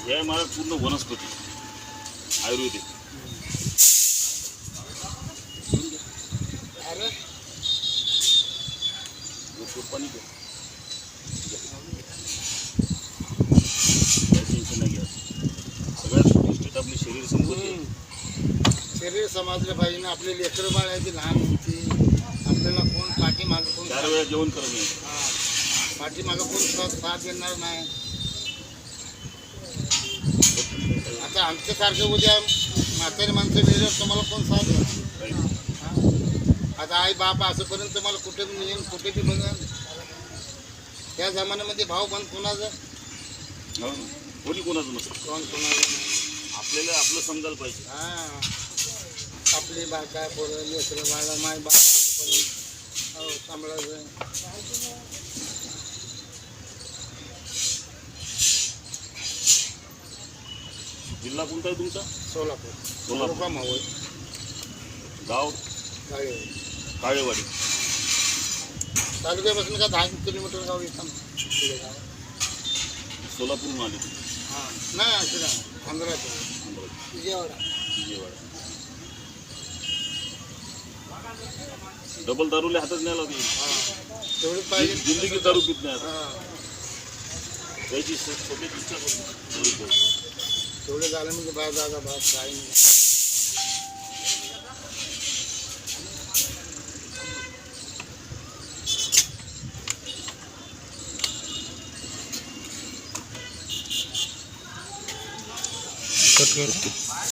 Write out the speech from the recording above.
हे आहे मला पूर्ण वनस्पती आयुर्वेदिक. अरे पाणी घ्या, टेन्शन नाही घ्या. सगळ्यात गोष्टीत आपली शरीर संपत्ती. शरीर समजलं पाहिजे ना. आपले लेकरं बाळ आहे ती लहान होती. आपल्याला कोण पाठीमागं कोण 4 वेळा जेवण करत नाही. पाठीमागं कोण साथ देणार नाही. आता आमच्यासारखं उद्या म्हातारी माणसं वेळेवर तुम्हाला कोण साथ देणार. आता आई बाप असंपर्यंत तुम्हाला कुठे बी नेईन कुठे बी बघन. या जमान्यामध्ये भाव बंद कोणाचं कोणी कोणाचं नसतं. कोण कोणाचं नाही. आपल्याला आपलं समजायला पाहिजे. आपली बायका पोरं लेकरं बाळा माय बाप असंपर्यंत सांभाळायचं. जिल्हा कोणता आहे तुमचा? सोलापूर. सोलापूर. मावळ गाव काळेवाडी. तालुक्यापासून का 10 किलोमीटर गाव येतं. सोलापूरहून आले तुम्ही? नाही असे 15 विजयवाडा. विजयवाडा. डबल दारूला हातात न्यायला होती. तेवढी पाहिजे. जिंदगी दारू पित नाही आता. त्याची स्वतःची इच्छा होती. तेवढं झालं म्हणजे बाहेर जागा बाहेर काही नाही. कट कर.